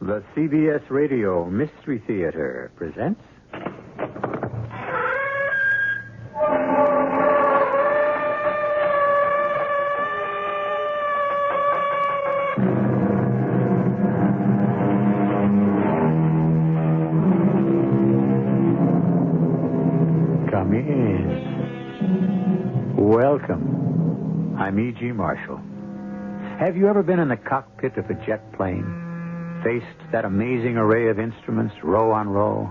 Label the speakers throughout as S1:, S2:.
S1: The CBS Radio Mystery Theater presents... Come in. Welcome. I'm E.G. Marshall. Have you ever been in the cockpit of a jet plane? Faced that amazing array of instruments, row on row?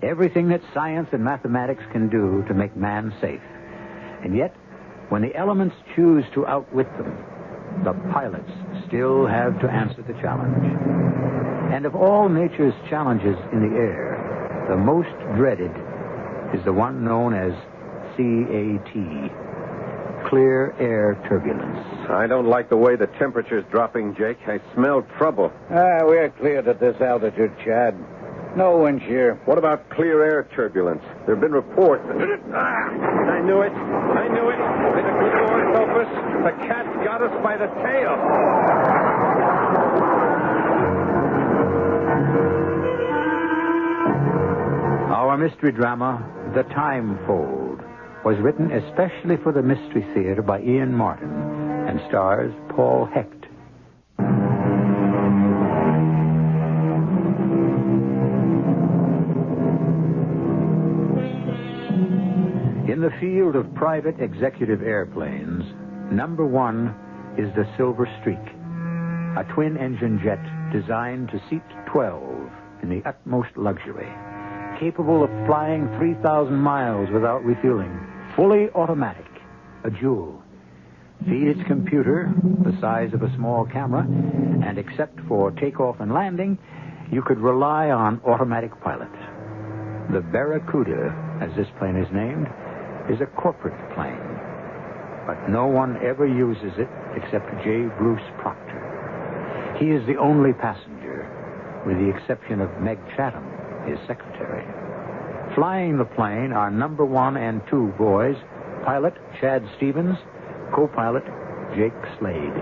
S1: Everything that science and mathematics can do to make man safe. And yet, when the elements choose to outwit them, the pilots still have to answer the challenge. And of all nature's challenges in the air, the most dreaded is the one known as CAT, clear air turbulence.
S2: I don't like the way the temperature's dropping, Jake. I smell trouble.
S3: We're cleared at this altitude, Chad. No wind shear.
S2: What about clear air turbulence? There have been reports. I knew it. May the good Lord help us. The cat's got us by the tail.
S1: Our mystery drama, The Time Fold, was written especially for the Mystery Theater by Ian Martin and stars Paul Hecht. In the field of private executive airplanes, number one is the Silver Streak, a twin-engine jet designed to seat 12 in the utmost luxury, capable of flying 3,000 miles without refueling, fully automatic, a jewel. Feed its computer, the size of a small camera, and except for takeoff and landing, you could rely on automatic pilot. The Barracuda, as this plane is named, is a corporate plane. But no one ever uses it except J. Bruce Proctor. He is the only passenger, with the exception of Meg Chatham, his secretary. Flying the plane are number one and two boys, pilot Chad Stevens, co-pilot Jake Slade.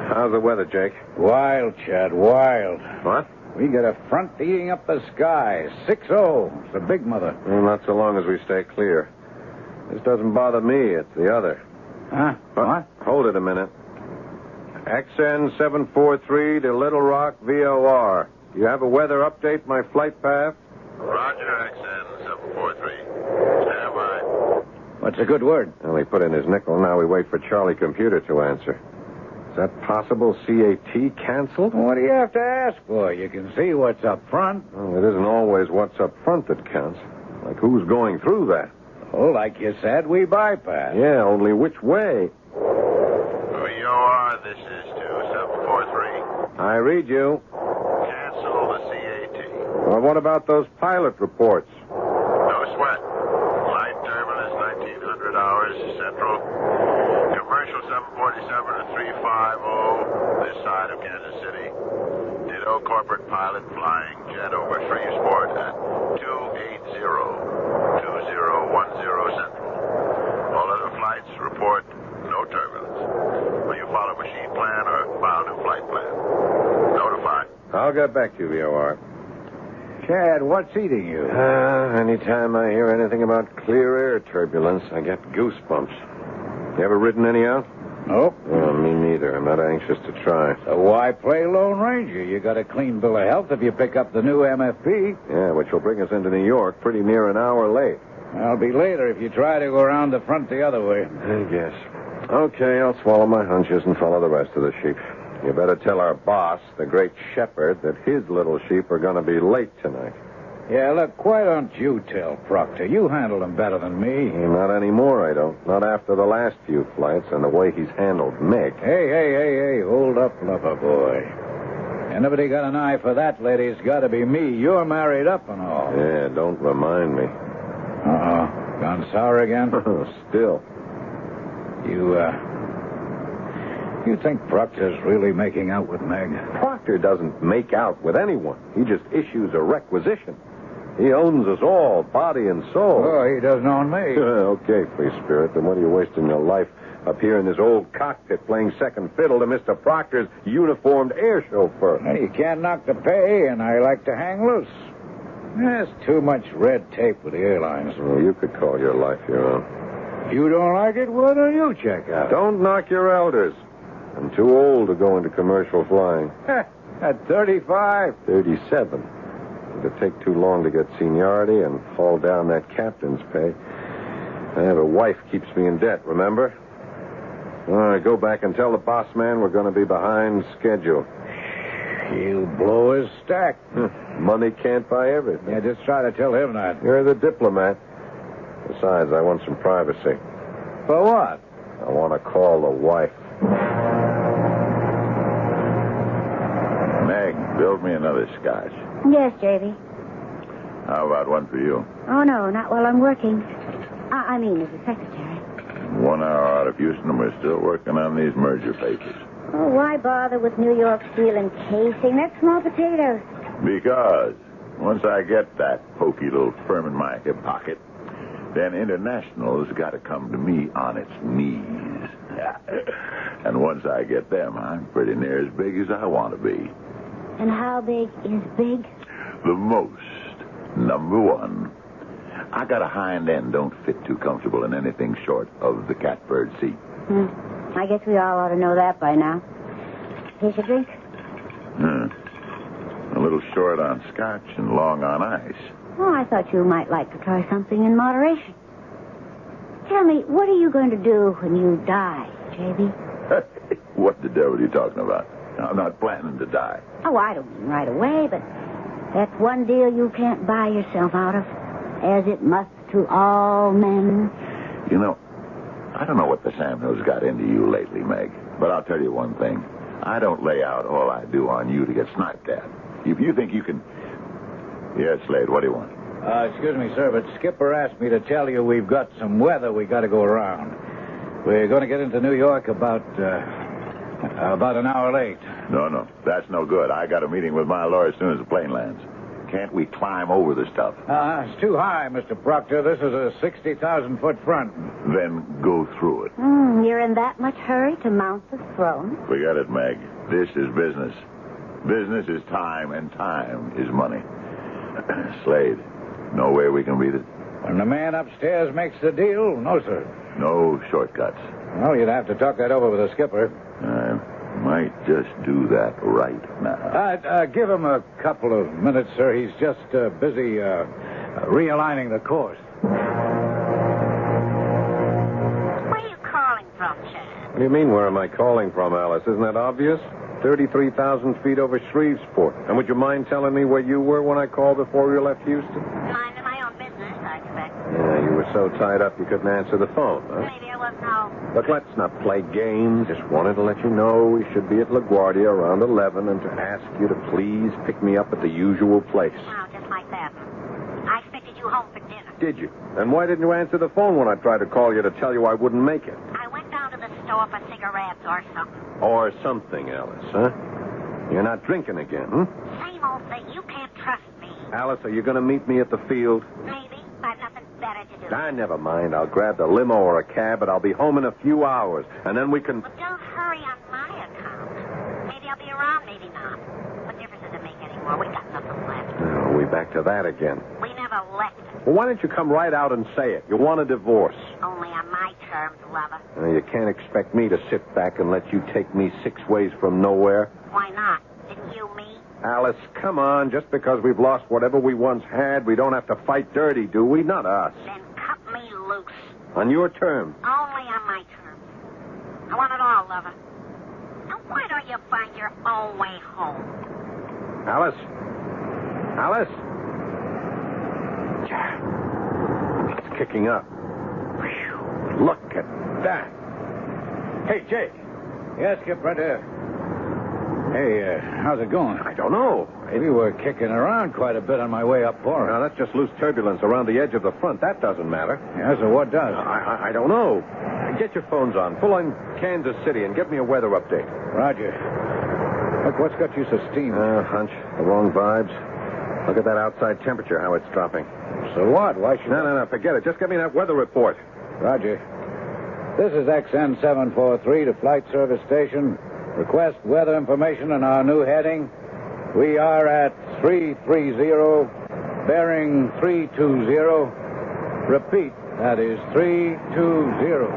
S2: How's the weather, Jake?
S3: Wild, Chad, wild.
S2: What?
S3: We get a front eating up the sky. 6-0. It's the big mother.
S2: Well, not so long as we stay clear. This doesn't bother me. It's the other.
S3: Huh? What?
S2: Hold it a minute. XN 743 to Little Rock, VOR. You have a weather update, my flight path?
S4: Roger, XN 743. Stand by.
S3: What's a good word?
S2: Well, he put in his nickel. Now we wait for Charlie Computer to answer. Is that possible? CAT canceled?
S3: What do you have to ask for? You can see what's up front.
S2: Well, it isn't always what's up front that counts. Like who's going through that?
S3: Oh, like you said, we bypass.
S2: Yeah, only which way?
S4: VOR, this is 2743.
S2: I read you.
S4: Cancel the CAT.
S2: Well, what about those pilot reports?
S4: No sweat. Light turbulence, 1900 hours central. Commercial 747 to 350, this side of Kansas City. Ditto corporate pilot flying jet over Shreveport at 280-2010 central. All other flights report no turbulence. Will you follow machine plan or file new flight plan? Notify.
S2: I'll get back to you, VOR.
S3: Chad, what's eating you?
S2: Anytime I hear anything about clear air turbulence, I get goosebumps. You ever ridden any out?
S3: Nope.
S2: Well, me neither. I'm not anxious to try.
S3: So why play Lone Ranger? You got a clean bill of health if you pick up the new MFP.
S2: Yeah, which will bring us into New York pretty near an hour late.
S3: I'll be later if you try to go around the front the other way.
S2: I guess. Okay, I'll swallow my hunches and follow the rest of the sheep. You better tell our boss, the great shepherd, that his little sheep are going to be late tonight.
S3: Yeah, look, why don't you tell Proctor? You handle him better than me.
S2: Not anymore, I don't. Not after the last few flights and the way he's handled Meg.
S3: Hey, hold up, lover boy. Anybody got an eye for that lady, it's got to be me. You're married up and all.
S2: Yeah, don't remind me.
S3: Uh-oh. Gone sour again?
S2: Still.
S3: You think Proctor's really making out with Meg?
S2: Proctor doesn't make out with anyone. He just issues a requisition. He owns us all, body and soul.
S3: Oh, he doesn't own me.
S2: Okay, free spirit, then what are you wasting your life up here in this old cockpit playing second fiddle to Mr. Proctor's uniformed air chauffeur.
S3: Well, you can't knock the pay, and I like to hang loose. There's too much red tape with the airlines.
S2: Well, you could call your life your own.
S3: If you don't like it, why don't you check out?
S2: Don't knock your elders. I'm too old to go into commercial flying.
S3: At 35?
S2: 37. It'd take too long to get seniority and haul down that captain's pay. I have a wife keeps me in debt, remember? All right, go back and tell the boss man we're going to be behind schedule.
S3: He'll blow his stack.
S2: Money can't buy everything.
S3: Yeah, just try to tell him that.
S2: You're the diplomat. Besides, I want some privacy.
S3: For what?
S2: I want to call the wife.
S5: Meg, build me another scotch.
S6: Yes, J.B.
S5: How about one for you?
S6: Oh, no, not while I'm working. I mean, as a secretary.
S5: 1 hour out of Houston, and we're still working on these merger papers.
S6: Oh, why bother with New York steel and casing? That's small potatoes.
S5: Because once I get that pokey little firm in my hip pocket, then International's got to come to me on its knees. And once I get them, I'm pretty near as big as I want to be.
S6: And how big is big?
S5: The most. Number one. I got a hind end don't fit too comfortable in anything short of the catbird seat.
S6: I guess we all ought to know that by now. Here's your drink.
S5: A little short on scotch and long on ice.
S6: Oh, I thought you might like to try something in moderation. Tell me, what are you going to do when you die, J.B.?
S5: What the devil are you talking about? I'm not planning to die.
S6: Oh, I don't mean right away, but that's one deal you can't buy yourself out of, as it must to all men.
S5: You know, I don't know what the Sam Hill's got into you lately, Meg, but I'll tell you one thing. I don't lay out all I do on you to get sniped at. If you think you can... Yes, Slade, what do you want?
S3: Excuse me, sir, but Skipper asked me to tell you we've got some weather we got to go around. We're going to get into New York about an hour late.
S5: No, that's no good. I got a meeting with my lawyer as soon as the plane lands. Can't we climb over the stuff?
S3: It's too high, Mr. Proctor. This is a 60,000-foot front.
S5: Then go through it.
S6: You're in that much hurry to mount the throne?
S5: Forget it, Meg. This is business. Business is time, and time is money. Slade, no way we can beat it?
S3: When the man upstairs makes the deal, no, sir.
S5: No shortcuts.
S3: Well, you'd have to talk that over with the skipper.
S5: I might just do that right now.
S3: Give him a couple of minutes, sir. He's just busy realigning the course.
S6: Where are you calling from, Chad?
S2: What do you mean, where am I calling from, Alice? Isn't that obvious? 33,000 feet over Shreveport. And would you mind telling me where you were when I called before you left Houston?
S6: Minding my own business, I expect.
S2: Yeah, you were so tied up you couldn't answer the phone, huh?
S6: Maybe I wasn't home.
S2: Look, let's not play games. Just wanted to let you know we should be at LaGuardia around 11 and to ask you to please pick me up at the usual place.
S6: Oh, just like that. I expected you home for dinner.
S2: Did you? And why didn't you answer the phone when I tried to call you to tell you I wouldn't make it?
S6: I went down to the store for cigarettes or something.
S2: Or something, Alice, huh? You're not drinking again, hmm?
S6: Same old thing. You can't trust me.
S2: Alice, are you going to meet me at the field?
S6: Maybe. I've nothing better to do.
S2: Never mind. I'll grab the limo or a cab, but I'll be home in a few hours. And then we can...
S6: Well, don't hurry on my account. Maybe I'll be around, maybe not. What difference does it make anymore? We got nothing left.
S2: Oh, we back to that again.
S6: We never left it.
S2: Well, why don't you come right out and say it? You want a divorce.
S6: Only on my terms, lover.
S2: You can't expect me to sit back and let you take me 6 ways from nowhere.
S6: Why not? Didn't you me?
S2: Alice, come on. Just because we've lost whatever we once had, we don't have to fight dirty, do we? Not us.
S6: Then cut me loose.
S2: On your terms.
S6: Only on my terms. I want it all, lover. Now, why don't you find your own way home?
S2: Alice? Alice? It's kicking up. Whew. Look at that.
S3: Hey, Jake. Yes, Skipper. Hey, how's it going?
S2: I don't know.
S3: We were kicking around quite a bit on my way up for
S2: Now, that's just loose turbulence around the edge of the front. That doesn't matter.
S3: Yeah, so what does?
S2: I don't know. Get your phones on. Pull on Kansas City and get me a weather update.
S3: Roger. Look, what's got you so steamed?
S2: Hunch. The wrong vibes. Look at that outside temperature, how it's dropping.
S3: So what? Why should...
S2: No, forget it. Just get me that weather report.
S3: Roger. This is XN 743 to Flight Service Station. Request weather information on our new heading. We are at 330, bearing 320. Repeat, that is 320.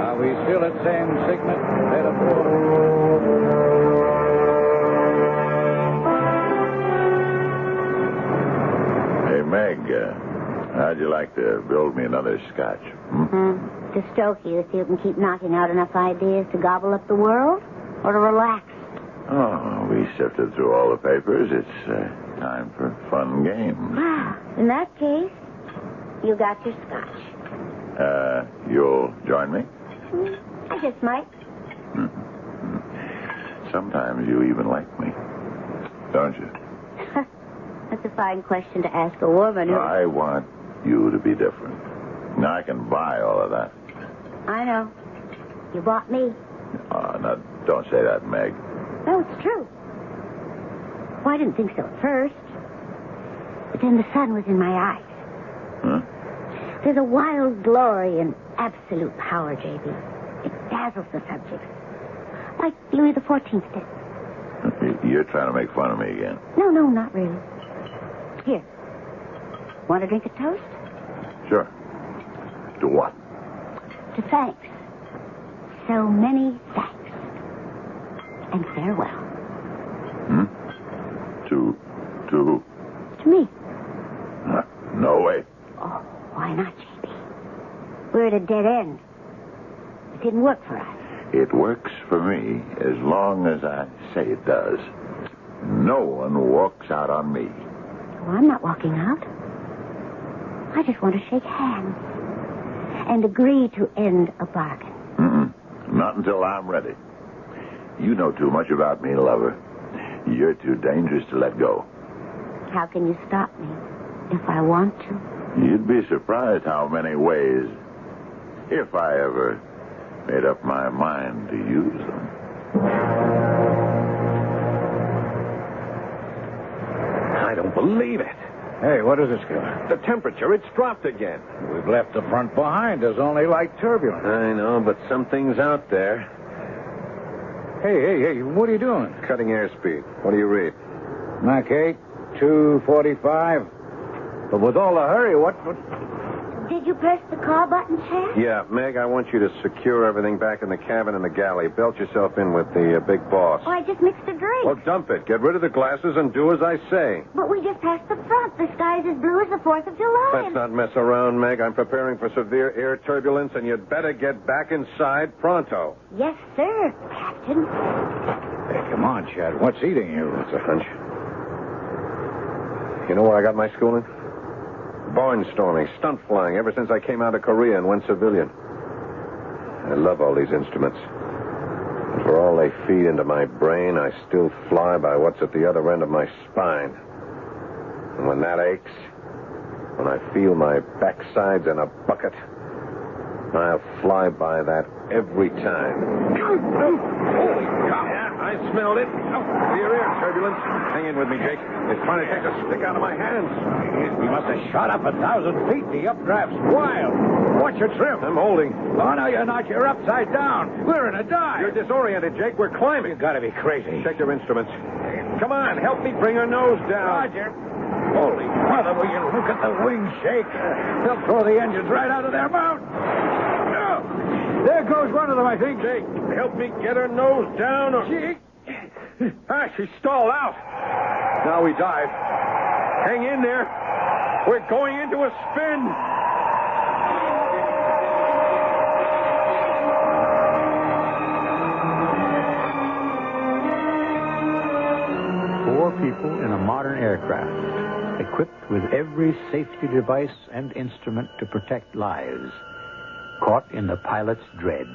S3: Are we still at same segment? Head of port.
S5: Hey, Meg, how'd you like to build me another scotch?
S6: To stoke you so you can keep knocking out enough ideas to gobble up the world, or to relax?
S5: Oh, we sifted through all the papers. It's time for fun games.
S6: In that case, you got your scotch.
S5: You'll join me?
S6: I just might.
S5: Sometimes you even like me, don't you?
S6: That's a fine question to ask a woman who...
S5: I want you to be different. Now, I can buy all of that.
S6: I know. You bought me.
S5: Now, don't say that, Meg.
S6: No, it's true. Well, I didn't think so at first. But then the sun was in my eyes.
S5: Huh?
S6: There's a wild glory in absolute power, J.B. It dazzles the subjects. Like Louis XIV did.
S5: You're trying to make fun of me again.
S6: No, not really. Here. Want to drink a toast?
S5: Sure. To what?
S6: To thanks. So many thanks. And farewell.
S5: To
S6: To me.
S5: No way.
S6: Oh, why not, J.B.? We're at a dead end. It didn't work for us.
S5: It works for me as long as I say it does. No one walks out on me.
S6: Well, I'm not walking out. I just want to shake hands and agree to end a bargain.
S5: Not until I'm ready. You know too much about me, lover. You're too dangerous to let go.
S6: How can you stop me if I want to?
S5: You'd be surprised how many ways, if I ever made up my mind to use them.
S2: I don't believe it.
S3: Hey, what is this, Skipper?
S2: The temperature, it's dropped again.
S3: We've left the front behind. There's only light turbulence.
S2: I know, but something's out there.
S3: Hey, what are you doing?
S2: Cutting airspeed. What do you read?
S3: Mach 8, 245. But with all the hurry, what...
S6: Did you press the call button, Chad?
S2: Yeah, Meg, I want you to secure everything back in the cabin and the galley. Belt yourself in with the big boss.
S6: Oh, I just mixed a drink.
S2: Well, dump it. Get rid of the glasses and do as I say.
S6: But we just passed the front. The sky's as blue as the 4th of July.
S2: Let's not mess around, Meg. I'm preparing for severe air turbulence, and you'd better get back inside pronto.
S6: Yes, sir, Captain.
S3: Hey, come on, Chad. What's eating you?
S2: It's a hunch. You know where I got my schooling? Barnstorming, stunt flying, ever since I came out of Korea and went civilian. I love all these instruments. And for all they feed into my brain, I still fly by what's at the other end of my spine. And when that aches, when I feel my backside's in a bucket, I'll fly by that every time. Holy cow! Yeah, I smelled it. Severe air turbulence. Hang in with me, Jake. It's trying to take the stick out of my hands.
S3: We must have shot up 1,000 feet. The updraft's wild. Watch your trim.
S2: I'm holding.
S3: Oh, no, you're not. You're upside down. We're in a dive.
S2: You're disoriented, Jake. We're climbing.
S3: You've got to be crazy.
S2: Check your instruments. Come on, help me bring her nose down.
S3: Roger. Holy mother, will you look at the wings shake? They'll throw the engines right out of their mount. Oh, there goes one of them, I think.
S2: Jake, help me get her nose down.
S3: Jake.
S2: She stalled out. Now we dive. Hang in there. We're going into a spin.
S1: Four people in a modern aircraft, equipped with every safety device and instrument to protect lives, caught in the pilot's dread,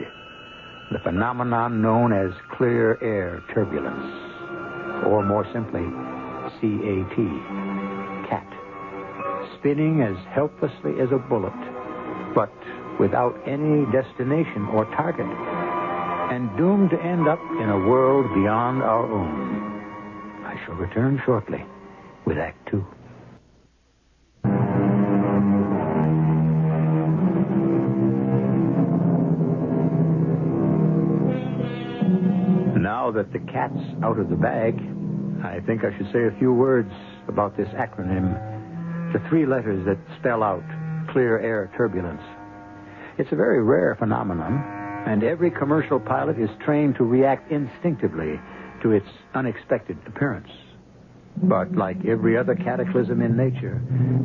S1: the phenomenon known as clear air turbulence, or more simply, CAT, spinning as helplessly as a bullet, but without any destination or target, and doomed to end up in a world beyond our own. I shall return shortly with Act Two. Now that the cat's out of the bag, I think I should say a few words about this acronym. The 3 letters that spell out clear air turbulence. It's a very rare phenomenon, and every commercial pilot is trained to react instinctively to its unexpected appearance. But like every other cataclysm in nature,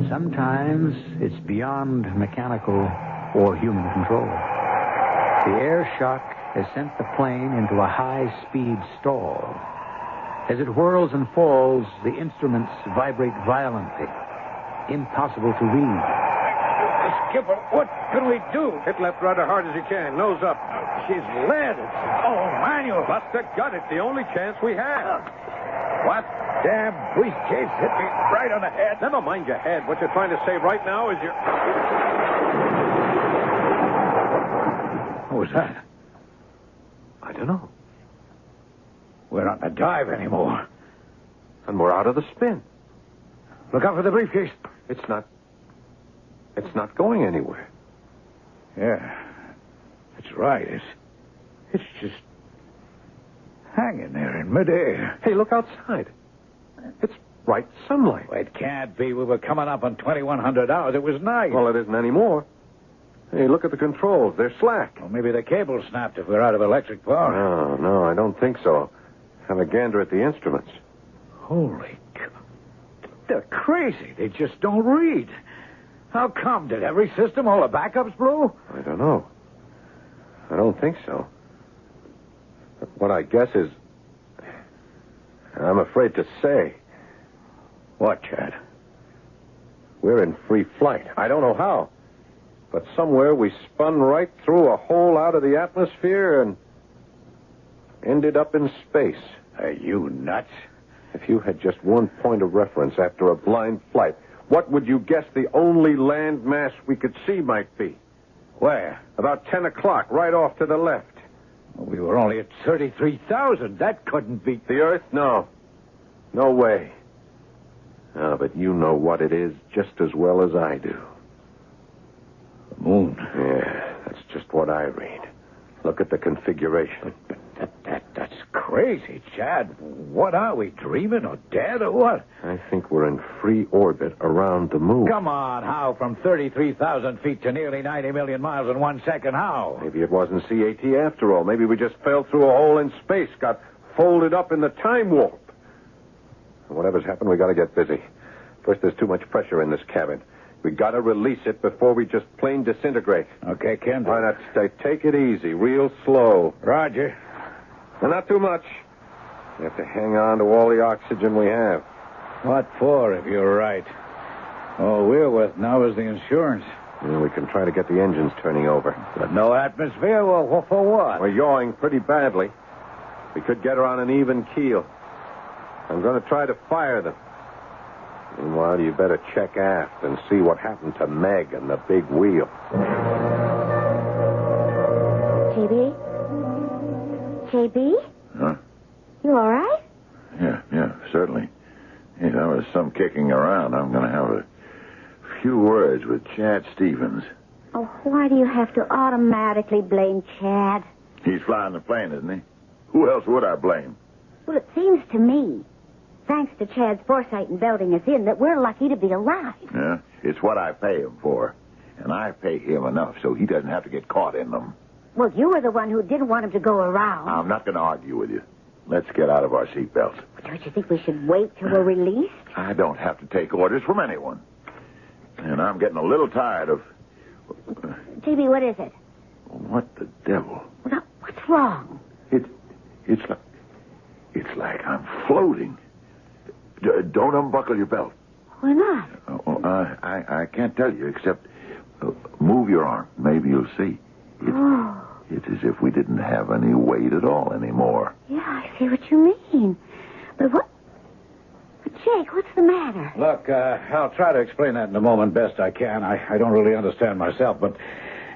S1: sometimes it's beyond mechanical or human control. The air shock has sent the plane into a high-speed stall. As it whirls and falls, the instruments vibrate violently. Impossible to read.
S3: Skipper, what can we do?
S2: Hit left rather hard as you can. Nose up.
S3: She's lead. It's all manual.
S2: Bust the gut. It's the only chance we have. What?
S3: Damn briefcase hit me right on the head.
S2: Never mind your head. What you're trying to say right now is your...
S3: What was that?
S2: I don't know.
S3: We're not in a dive anymore.
S2: And we're out of the spin.
S3: Look out for the briefcase.
S2: It's not going anywhere.
S3: Yeah. That's right. It's just hanging there in midair.
S2: Hey, look outside. It's bright sunlight.
S3: Well, it can't be. We were coming up on 2100 hours. It was night.
S2: Well, it isn't anymore. Hey, look at the controls. They're slack.
S3: Well, maybe the cable snapped if we're out of electric power.
S2: No, I don't think so. Have a gander at the instruments.
S3: Holy cow. They're crazy. They just don't read. How come? Did every system, all the backups blow?
S2: I don't know. I don't think so. What I guess is... I'm afraid to say.
S3: What, Chad?
S2: We're in free flight. I don't know how. But somewhere we spun right through a hole out of the atmosphere and ended up in space.
S3: Are you nuts?
S2: If you had just one point of reference after a blind flight, what would you guess the only land mass we could see might be?
S3: Where?
S2: About 10 o'clock, right off to the left.
S3: Well, we were only at 33,000. That couldn't be...
S2: The Earth? No. No way. Oh, but you know what it is just as well as I do.
S3: The moon.
S2: Yeah, that's just what I read. Look at the configuration.
S3: But that's crazy, Chad. What are we, dreaming or dead or what?
S2: I think we're in free orbit around the moon.
S3: Come on, how? From 33,000 feet to nearly 90 million miles in 1 second, how?
S2: Maybe it wasn't CAT after all. Maybe we just fell through a hole in space, got folded up in the time warp. Whatever's happened, we got to get busy. First, there's too much pressure in this cabin. We got to release it before we just plain disintegrate.
S3: Okay, Ken.
S2: Why not take it easy, real slow.
S3: Roger.
S2: And not too much. We have to hang on to all the oxygen we have.
S3: What for, if you're right? All we're with now is the insurance.
S2: Well, we can try to get the engines turning over.
S3: But no atmosphere? Well, for what?
S2: We're yawing pretty badly. We could get her on an even keel. I'm going to try to fire them. Meanwhile, you better check aft and see what happened to Meg and the big wheel.
S6: JB?
S5: Huh?
S6: You all right?
S5: Yeah, certainly. Yeah, there was some kicking around. I'm going to have a few words with Chad Stevens.
S6: Oh, why do you have to automatically blame Chad?
S5: He's flying the plane, isn't he? Who else would I blame?
S6: Well, it seems to me, thanks to Chad's foresight in belting us in, that we're lucky to be alive.
S5: Yeah, it's what I pay him for. And I pay him enough so he doesn't have to get caught in them.
S6: Well, you were the one who didn't want him to go around.
S5: I'm not going to argue with you. Let's get out of our seatbelts.
S6: Don't you think we should wait till we're released?
S5: I don't have to take orders from anyone. And I'm getting a little tired of...
S6: JB, what is it?
S5: What the devil?
S6: Well, now, what's wrong?
S5: It's like I'm floating. Don't unbuckle your belt.
S6: Why not?
S5: I can't tell you, except move your arm. Maybe you'll see. It's as if we didn't have any weight at all anymore.
S6: Yeah, I see what you mean. But what... But, Jake, what's the matter?
S3: Look, I'll try to explain that in a moment best I can. I don't really understand myself, but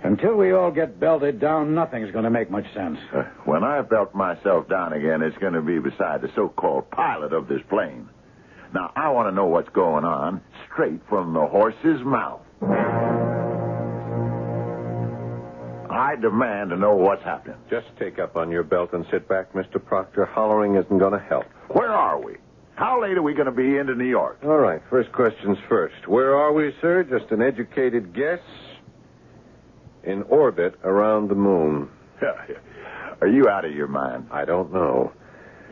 S3: until we all get belted down, nothing's going to make much sense.
S5: When I belt myself down again, it's going to be beside the so-called pilot of this plane. Now, I want to know what's going on straight from the horse's mouth. I I demand to know what's happening.
S2: Just take up on your belt and sit back, Mr. Proctor. Hollering isn't going to help.
S5: Where are we? How late are we going to be into New York?
S2: All right, first questions first. Where are we, sir? Just an educated guess. In orbit around the moon.
S5: Are you out of your mind?
S2: I don't know.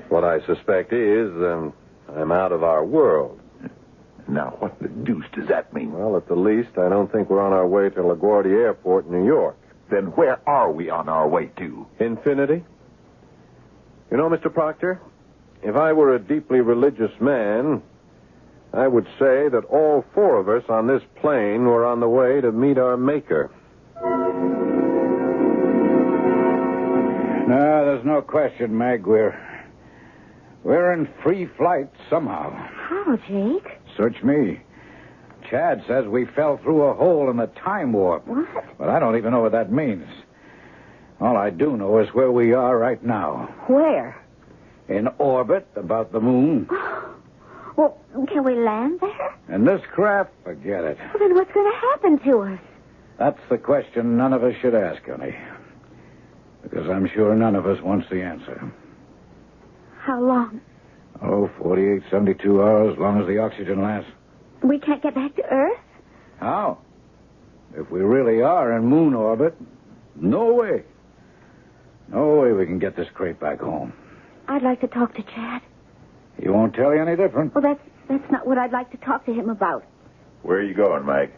S2: What I suspect is I'm out of our world.
S5: Now, what the deuce does that mean?
S2: Well, at the least, I don't think we're on our way to LaGuardia Airport in New York.
S5: Then where are we on our way to?
S2: Infinity? You know, Mr. Proctor, if I were a deeply religious man, I would say that all four of us on this plane were on the way to meet our Maker.
S3: No, there's no question, Meg. We're in free flight somehow.
S6: How, Jake?
S3: Search me. Chad says we fell through a hole in the time warp.
S6: What?
S3: But I don't even know what that means. All I do know is where we are right now.
S6: Where?
S3: In orbit about the moon.
S6: Well, can we land there?
S3: And this craft, forget it.
S6: Well, then what's going to happen to us?
S3: That's the question none of us should ask, honey. Because I'm sure none of us wants the answer.
S6: How long?
S3: 48, 72 hours, as long as the oxygen lasts.
S6: We can't get back to Earth?
S3: How? If we really are in moon orbit, no way. No way we can get this crate back home.
S6: I'd like to talk to Chad.
S3: He won't tell you any different.
S6: Well, that's not what I'd like to talk to him about.
S5: Where are you going, Mike?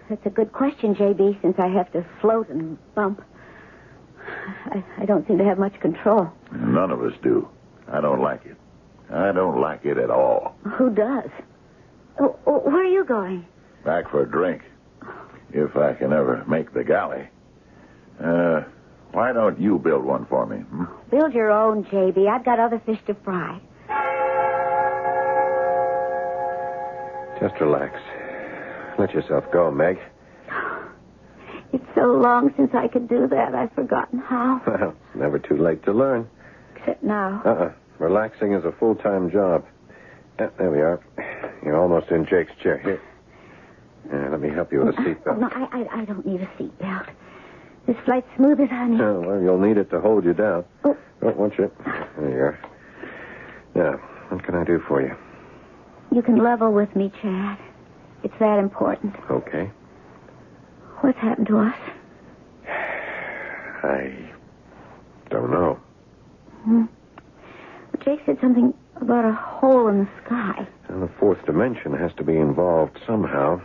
S6: That's a good question, J.B., since I have to float and bump. I don't seem to have much control.
S5: None of us do. I don't like it. I don't like it at all.
S6: Who does? Oh, where are you going?
S5: Back for a drink. If I can ever make the galley. Why don't you build one for me?
S6: Build your own, J.B. I've got other fish to fry.
S2: Just relax. Let yourself go, Meg.
S6: It's so long since I could do that, I've forgotten how.
S2: Well, it's never too late to learn.
S6: Except now.
S2: Relaxing is a full-time job. There we are. You're almost in Jake's chair. Here. Let me help you with a seatbelt.
S6: No, I don't need a seatbelt. This flight's smooth as honey.
S2: Oh, well, you'll need it to hold you down.
S6: Oh.
S2: Won't you? There you are. Now, what can I do for you?
S6: You can level with me, Chad. It's that important.
S2: Okay.
S6: What's happened to us?
S2: I don't know.
S6: Jake said something about a hole in the sky.
S2: Well, the fourth dimension has to be involved somehow.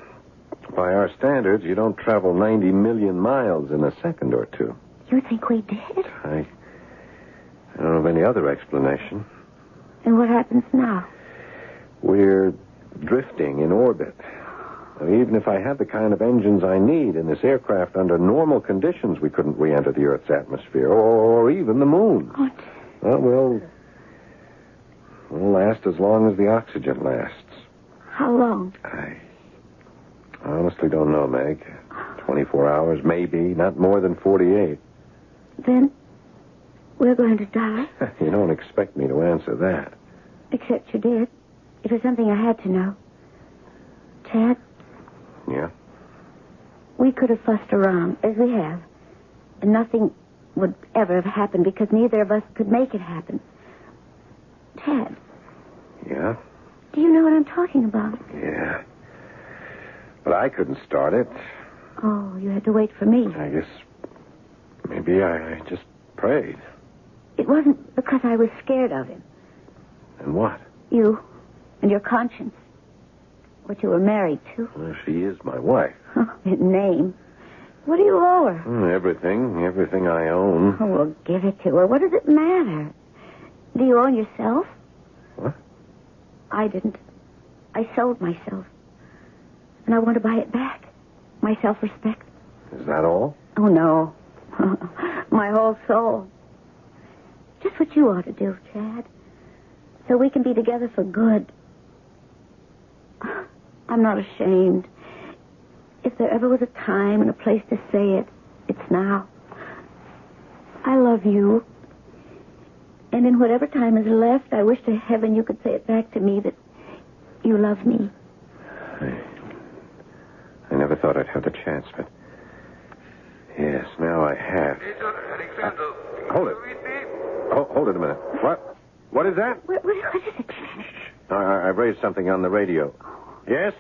S2: By our standards, you don't travel 90 million miles in a second or two.
S6: You think we did?
S2: I don't know of any other explanation.
S6: And what happens now?
S2: We're drifting in orbit. Even if I had the kind of engines I need in this aircraft under normal conditions, we couldn't re-enter the Earth's atmosphere, or even the moon.
S6: What?
S2: Well, we'll last as long as the oxygen lasts.
S6: How long?
S2: I honestly don't know, Meg. 24 hours, maybe. Not more than 48.
S6: Then we're going to die?
S2: You don't expect me to answer that.
S6: Except you did. It was something I had to know. Chad?
S2: Yeah?
S6: We could have fussed around, as we have. And nothing would ever have happened because neither of us could make it happen. Chad?
S2: Yeah?
S6: Do you know what I'm talking about?
S2: Yeah. But I couldn't start it.
S6: Oh, you had to wait for me.
S2: I guess maybe I just prayed.
S6: It wasn't because I was scared of him.
S2: And what?
S6: You and your conscience. What you were married to.
S2: Well, she is my wife.
S6: His name. What do you owe her?
S2: Everything I own.
S6: Oh, well, give it to her. What does it matter? Do you own yourself?
S2: What?
S6: I didn't. I sold myself. And I want to buy it back. My self-respect.
S2: Is that all?
S6: Oh, no. My whole soul. Just what you ought to do, Chad. So we can be together for good. I'm not ashamed. If there ever was a time and a place to say it, it's now. I love you. And in whatever time is left, I wish to heaven you could say it back to me that you love me.
S2: I never thought I'd have the chance, but... Yes, now have.
S7: Major Alexander.
S2: Hold it. Hold it a minute. What? What is that?
S6: What is it?
S2: I've raised something on the radio. Yes?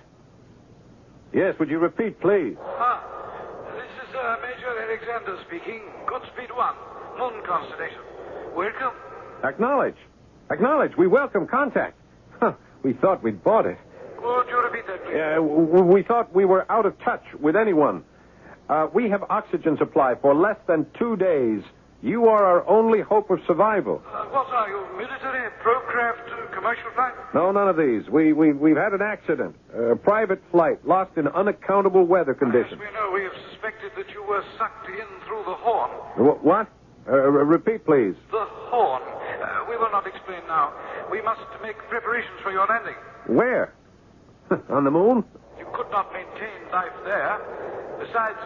S2: Yes, would you repeat, please?
S7: This is Major Alexander speaking. Goodspeed 1, Moon Constellation. Welcome.
S2: Acknowledge. Acknowledge. We welcome contact. We thought we'd bought it.
S7: Would you repeat that, please?
S2: We thought we were out of touch with anyone. We have oxygen supply for less than 2 days. You are our only hope of survival.
S7: What are you, military, pro-craft, commercial flight?
S2: No, none of these. We've had an accident. A private flight lost in unaccountable weather conditions.
S7: Yes, we know. We have suspected that you were sucked in through the horn.
S2: What? Repeat, please.
S7: The horn. We will not explain now. We must make preparations for your landing.
S2: Where? On the moon?
S7: You could not maintain life there. Besides,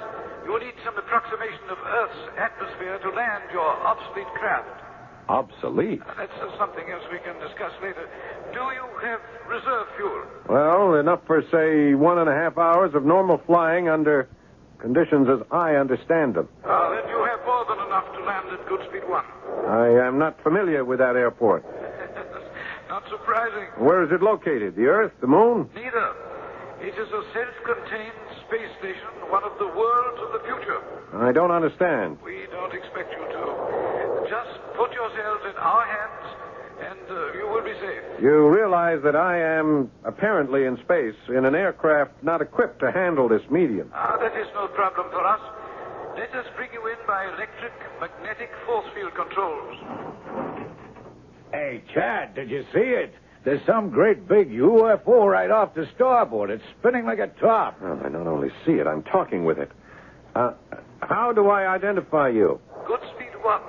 S7: you will need some approximation of Earth's atmosphere to land your obsolete craft.
S2: Obsolete?
S7: That's something else we can discuss later. Do you have reserve fuel?
S2: Well, enough for, say, 1.5 hours of normal flying under conditions as I understand them.
S7: Then you have more than enough to land at Goodspeed 1.
S2: I am not familiar with that airport.
S7: Not surprising.
S2: Where is it located? The Earth? The Moon?
S7: Neither. It is a self-contained space station, one of the worlds of the future.
S2: I don't understand.
S7: We don't expect you to. Just put yourselves in our hands, and you will be safe.
S2: You realize that I am apparently in space in an aircraft not equipped to handle this medium.
S7: That is no problem for us. Let us bring you in by electric magnetic force field controls.
S3: Hey, Chad, did you see it? There's some great big UFO right off the starboard. It's spinning like a top.
S2: Well, I not only see it, I'm talking with it. How do I identify you?
S7: Goodspeed 1.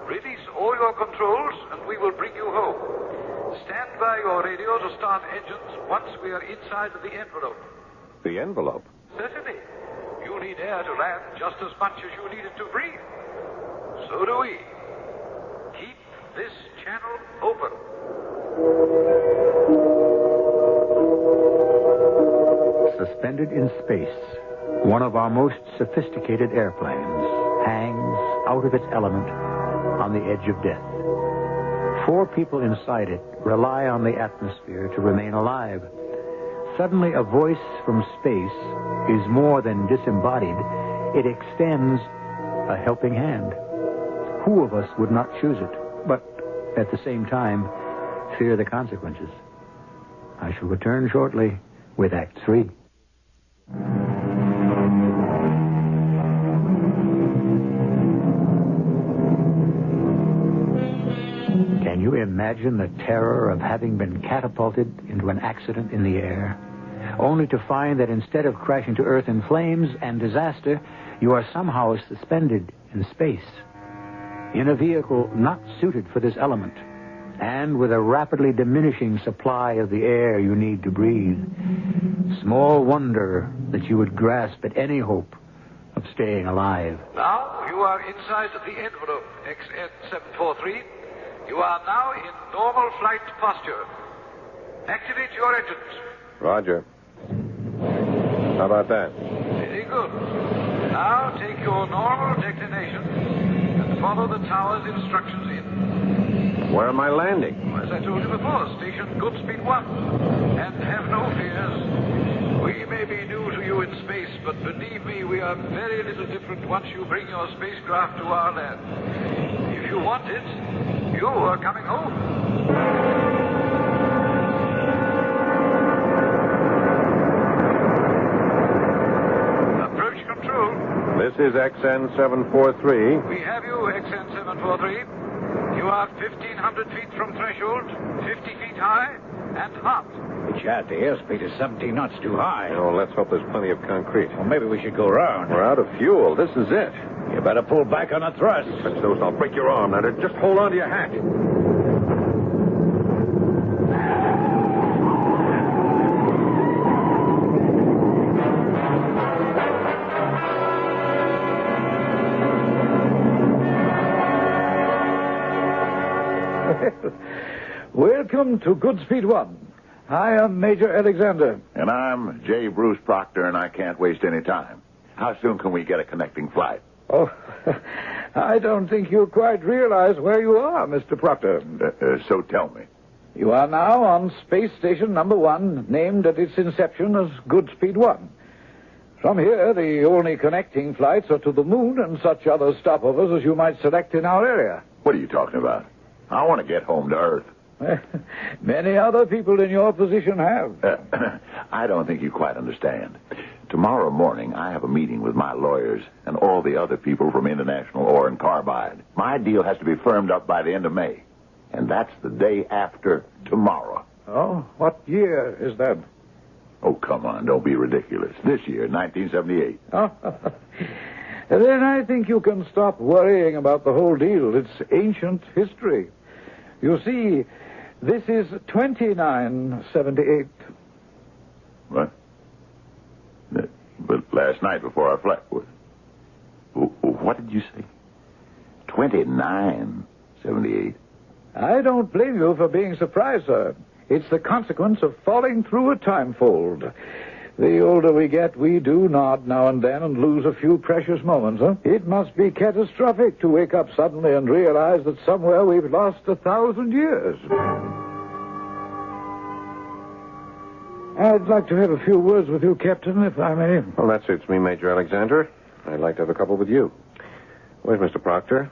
S7: Release all your controls, and we will bring you home. Stand by your radio to start engines once we are inside of the envelope.
S2: The envelope?
S7: Certainly. You need air to land just as much as you need it to breathe. So do we. Keep this channel open.
S1: Suspended in space, one of our most sophisticated airplanes hangs out of its element on the edge of death. 4 people inside it rely on the atmosphere to remain alive. Suddenly, a voice from space is more than disembodied. It extends a helping hand. Who of us would not choose it, but at the same time, fear the consequences? I shall return shortly with Act 3. Can you imagine the terror of having been catapulted into an accident in the air, only to find that instead of crashing to Earth in flames and disaster, you are somehow suspended in space, in a vehicle not suited for this element, and with a rapidly diminishing supply of the air you need to breathe? Small wonder that you would grasp at any hope of staying alive.
S7: Now you are inside the envelope, XN743. You are now in normal flight posture. Activate your engines.
S2: Roger. How about that?
S7: Very good. Now take your normal declination and follow the tower's instructions in.
S2: Where am I landing?
S7: As I told you before, station Goodspeed 1. And have no fears. We may be new to you in space, but believe me, we are very little different once you bring your spacecraft to our land. If you want it, you are coming home. Approach control.
S2: This is XN743.
S7: We have you, XN743. You are 1,500 feet from threshold, 50 feet high, and hot.
S3: Chad, the airspeed is 17 knots too high.
S2: Oh, let's hope there's plenty of concrete.
S3: Well, maybe we should go round.
S2: We're out of fuel. This is it.
S3: You better pull back on the thrust.
S2: Touch those, I'll break your arm. Now, just hold on to your hat.
S3: Welcome to Goodspeed 1. I am Major Alexander.
S5: And I'm J. Bruce Proctor, and I can't waste any time. How soon can we get a connecting flight?
S3: Oh, I don't think you quite realize where you are, Mr. Proctor.
S5: So tell me.
S3: You are now on Space Station number 1, named at its inception as Goodspeed 1. From here, the only connecting flights are to the moon and such other stopovers as you might select in our area.
S5: What are you talking about? I want to get home to Earth.
S3: Many other people in your position have.
S5: I don't think you quite understand. Tomorrow morning, I have a meeting with my lawyers and all the other people from International Ore and Carbide. My deal has to be firmed up by the end of May. And that's the day after tomorrow.
S3: Oh, what year is that?
S5: Oh, come on, don't be ridiculous. This year, 1978.
S3: Oh, then I think you can stop worrying about the whole deal. It's ancient history. You see, this is 2978.
S5: What? But last night before our flight, what did you say? 2978.
S3: I don't blame you for being surprised, sir. It's the consequence of falling through a time fold. The older we get, we do nod now and then and lose a few precious moments, huh? It must be catastrophic to wake up suddenly and realize that somewhere we've lost 1,000 years. I'd like to have a few words with you, Captain, if I may.
S2: Well, that suits me, Major Alexander. I'd like to have a couple with you. Where's Mr. Proctor?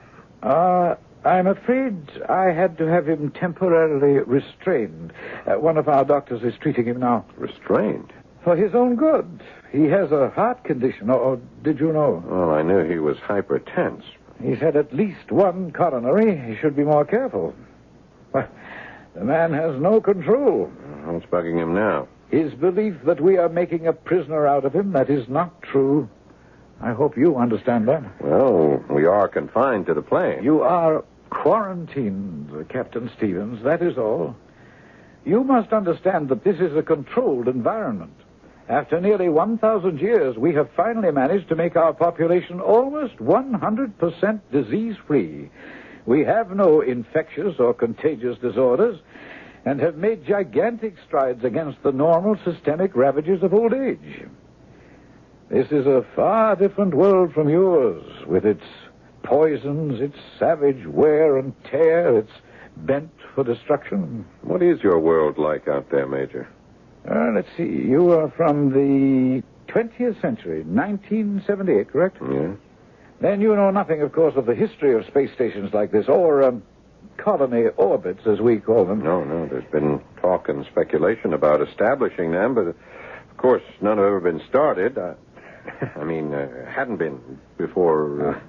S3: I'm afraid I had to have him temporarily restrained. One of our doctors is treating him now.
S2: Restrained?
S3: For his own good. He has a heart condition, or did you know?
S2: Well, I knew he was hypertense.
S3: He's had at least one coronary. He should be more careful. Well, the man has no control.
S2: What's bugging him now?
S3: His belief that we are making a prisoner out of him, that is not true. I hope you understand that.
S2: Well, we are confined to the plane.
S3: You are quarantined, Captain Stevens, that is all. You must understand that this is a controlled environment. After nearly 1,000 years, we have finally managed to make our population almost 100% disease-free. We have no infectious or contagious disorders and have made gigantic strides against the normal systemic ravages of old age. This is a far different world from yours, with its poisons, its savage wear and tear, its bent for destruction.
S2: What is your world like out there, Major?
S3: Let's see. You are from the 20th century, 1978, correct?
S2: Yeah.
S3: Then you know nothing, of course, of the history of space stations like this, or colony orbits, as we call them.
S2: No. There's been talk and speculation about establishing them, but, of course, none have ever been started. Hadn't been before.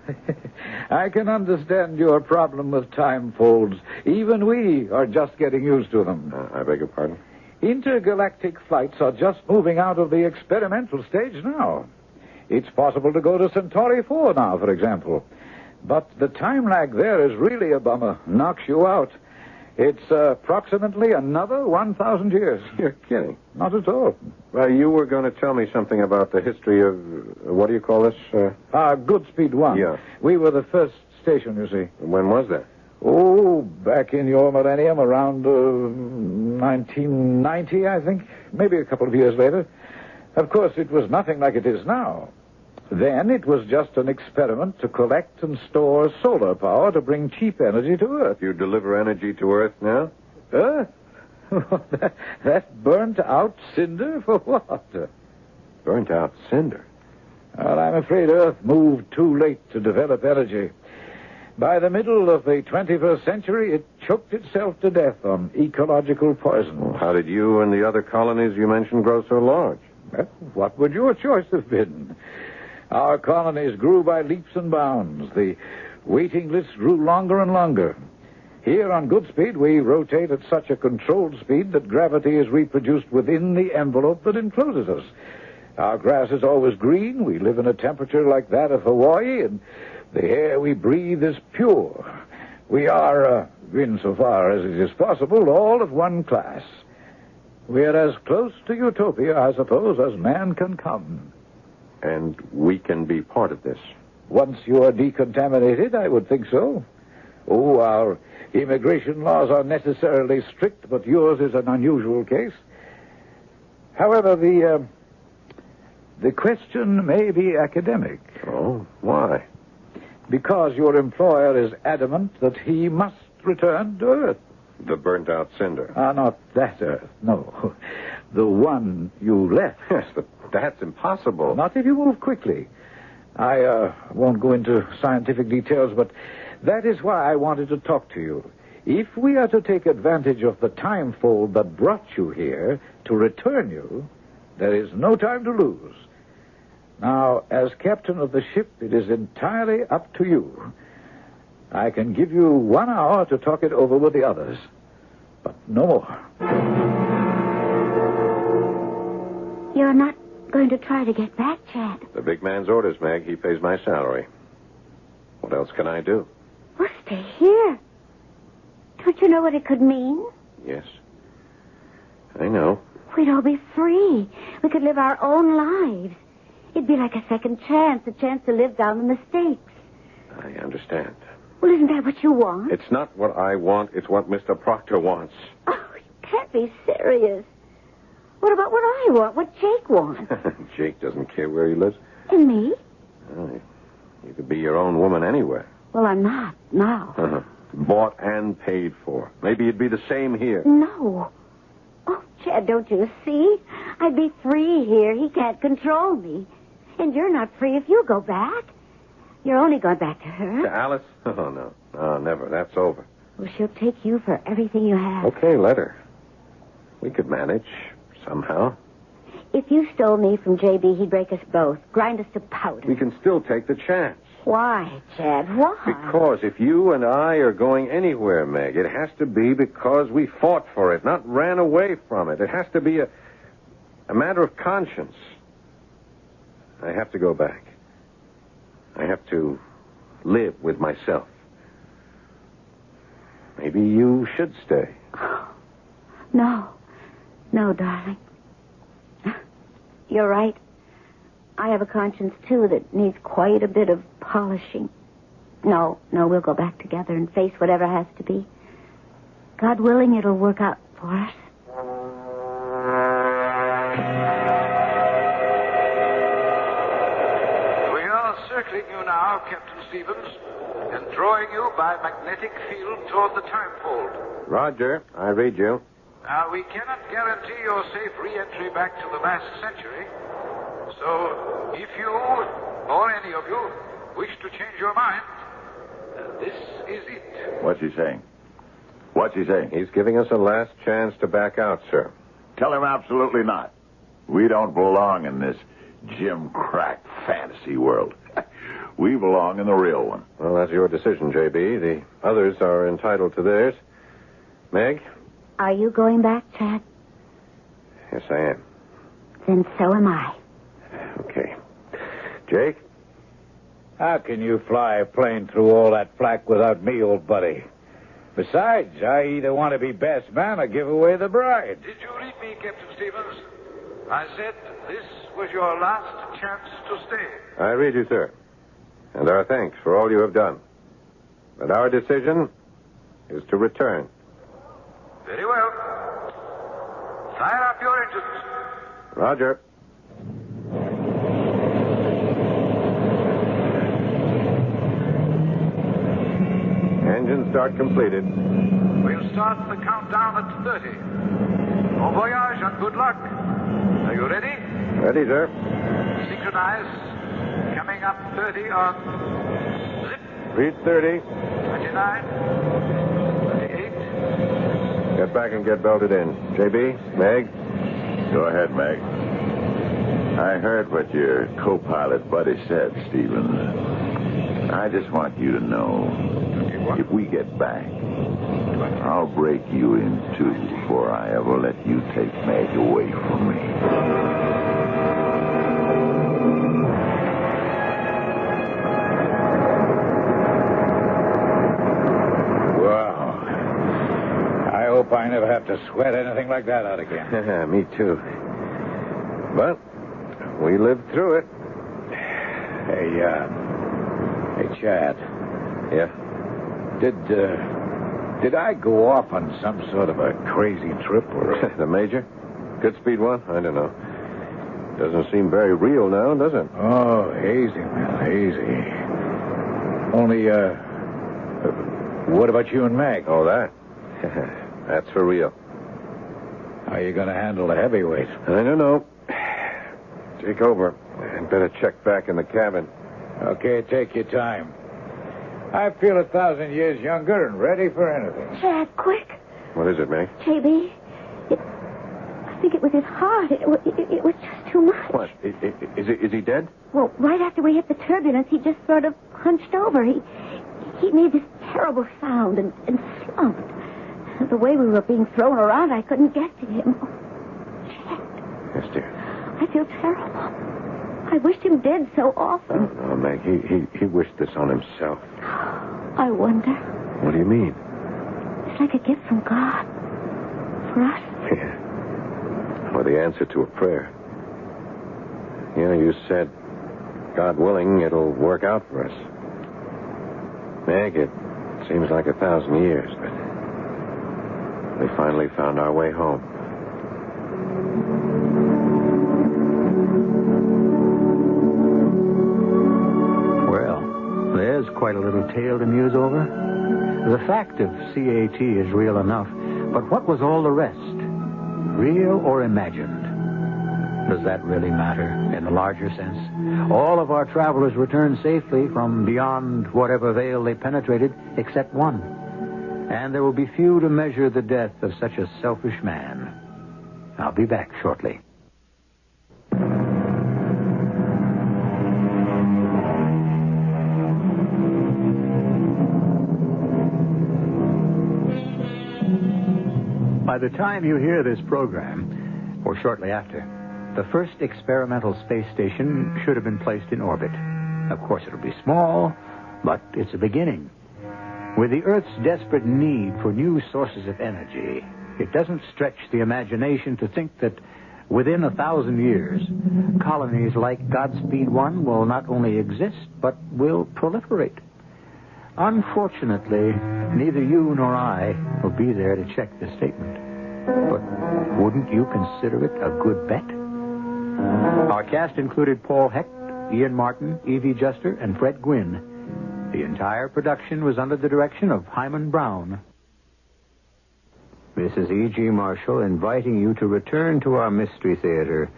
S3: I can understand your problem with time folds. Even we are just getting used to them.
S2: I beg your pardon?
S3: Intergalactic flights are just moving out of the experimental stage now. It's possible to go to Centauri 4 now, for example. But the time lag there is really a bummer. Knocks you out. It's approximately another 1,000 years.
S2: You're kidding.
S3: Not at all.
S2: Well, you were going to tell me something about the history of, what do you call this?
S3: Goodspeed 1.
S2: Yeah.
S3: We were the first station, you see.
S2: When was that?
S3: Oh, back in your millennium, around 1990, I think. Maybe a couple of years later. Of course, it was nothing like it is now. Then it was just an experiment to collect and store solar power to bring cheap energy to Earth.
S2: You deliver energy to Earth now?
S3: Earth? That burnt-out cinder for what?
S2: Burnt-out cinder?
S3: Well, I'm afraid Earth moved too late to develop energy. By the middle of the 21st century, it choked itself to death on ecological poison.
S2: Well, how did you and the other colonies you mentioned grow so large?
S3: Well, what would your choice have been? Our colonies grew by leaps and bounds. The waiting lists grew longer and longer. Here on Goodspeed, we rotate at such a controlled speed that gravity is reproduced within the envelope that encloses us. Our grass is always green. We live in a temperature like that of Hawaii, and the air we breathe is pure. We are, insofar as it is possible, all of one class. We're as close to utopia, I suppose, as man can come.
S2: And we can be part of this.
S3: Once you are decontaminated, I would think so. Oh, our immigration laws are necessarily strict, but yours is an unusual case. However, the question may be academic.
S2: Oh, why?
S3: Because your employer is adamant that he must return to Earth.
S2: The burnt-out cinder.
S3: Not that Earth, no. The one you left.
S2: Yes, but that's impossible.
S3: Not if you move quickly. I won't go into scientific details, but that is why I wanted to talk to you. If we are to take advantage of the time fold that brought you here to return you, there is no time to lose. Now, as captain of the ship, it is entirely up to you. I can give you 1 hour to talk it over with the others, but no more.
S6: You're not going to try to get back, Chad?
S2: The big man's orders, Meg. He pays my salary. What else can I do?
S6: Well, stay here. Don't you know what it could mean?
S2: Yes. I know.
S6: We'd all be free. We could live our own lives. It'd be like a second chance, a chance to live down the mistakes.
S2: I understand.
S6: Well, isn't that what you want?
S2: It's not what I want. It's what Mr. Proctor wants.
S6: Oh, you can't be serious. What about what I want, what Jake wants?
S2: Jake doesn't care where he lives.
S6: And me?
S2: Well, you could be your own woman anywhere.
S6: Well, I'm not now.
S2: Bought and paid for. Maybe it'd be the same here.
S6: No. Oh, Chad, don't you see? I'd be free here. He can't control me. And you're not free if you go back. You're only going back to her.
S2: To Alice? Oh, no. No, never. That's over.
S6: Well, she'll take you for everything you have.
S2: Okay, let her. We could manage somehow.
S6: If you stole me from J.B., he'd break us both, grind us to powder.
S2: We can still take the chance.
S6: Why, Chad? Why?
S2: Because if you and I are going anywhere, Meg, it has to be because we fought for it, not ran away from it. It has to be a matter of conscience. I have to go back. I have to live with myself. Maybe you should stay.
S6: No. No, darling. You're right. I have a conscience, too, that needs quite a bit of polishing. No, we'll go back together and face whatever has to be. God willing, it'll work out for us.
S7: We are circling you now, Captain Stevens, and drawing you by magnetic field toward the time fold.
S2: Roger, I read you.
S7: Now, we cannot guarantee your safe re-entry back to the last century. So, if you, or any of you, wish to change your mind, this is it.
S5: What's he saying? What's he saying?
S2: He's giving us a last chance to back out, sir.
S5: Tell him absolutely not. We don't belong in this Jim Crack fantasy world. We belong in the real one.
S2: Well, that's your decision, J.B. The others are entitled to theirs. Meg?
S6: Are you going back, Chad?
S2: Yes, I am.
S6: Then so am I.
S2: Okay. Jake?
S3: How can you fly a plane through all that flak without me, old buddy? Besides, I either want to be best man or give away the bride.
S7: Did you read me, Captain Stevens? I said this was your last chance to stay.
S2: I read you, sir. And our thanks for all you have done. But our decision is to return.
S7: Very well. Fire up your engines.
S2: Roger. Engine start completed.
S7: We'll start the countdown at 30. Bon voyage and good luck. Are you ready?
S2: Ready, sir.
S7: Synchronize. Coming up 30 on zip.
S2: Read 30.
S7: 29. 38.
S2: Get back and get belted in. J.B., Meg?
S5: Go ahead, Meg. I heard what your co-pilot buddy said, Stevens. I just want you to know, if we get back, I'll break you in two before I ever let you take Meg away from me.
S3: Wow. I hope I never have to sweat anything like that out again.
S2: Me too. But we lived through it.
S3: Hey, Chad.
S2: Yeah?
S3: Did I go off on some sort of a crazy trip or...
S2: The Major? Good speed one? I don't know. Doesn't seem very real now, does it?
S3: Oh, hazy, man, hazy. Only, what about you and Meg?
S2: Oh, that? That's for real.
S3: How are you going to handle the heavyweight?
S2: I don't know. Take over. I'd better check back in the cabin.
S3: Okay, take your time. I feel 1,000 years younger and ready for anything.
S6: Chad, quick.
S2: What is it, Meg?
S6: JB, I think it was his heart. It was just too much.
S2: What? Is he dead?
S6: Well, right after we hit the turbulence, he just sort of hunched over. He made this terrible sound and slumped. The way we were being thrown around, I couldn't get to him. Oh, Chad.
S2: Yes, dear.
S6: I feel terrible. I wished him dead so often.
S2: No, Meg, he wished this on himself.
S6: I wonder.
S2: What do you mean?
S6: It's like a gift from God. For us.
S2: Yeah. Or the answer to a prayer. You know, you said, God willing, it'll work out for us. Meg, it seems like 1,000 years, but we finally found our way home.
S1: Well, there's quite a little tale to muse over. The fact of CAT is real enough, but what was all the rest? Real or imagined? Does that really matter in the larger sense? All of our travelers returned safely from beyond whatever veil they penetrated, except one. And there will be few to measure the death of such a selfish man. I'll be back shortly. By the time you hear this program, or shortly after, the first experimental space station should have been placed in orbit. Of course, it'll be small, but it's a beginning. With the Earth's desperate need for new sources of energy, it doesn't stretch the imagination to think that within 1,000 years, colonies like Godspeed 1 will not only exist, but will proliferate. Unfortunately, neither you nor I will be there to check this statement. But wouldn't you consider it a good bet? Our cast included Paul Hecht, Ian Martin, Evie Juster, and Fred Gwynne. The entire production was under the direction of Himan Brown. This is E.G. Marshall inviting you to return to our Mystery Theater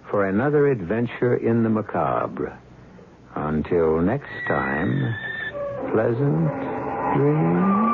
S1: for another adventure in the macabre. Until next time, pleasant dreams.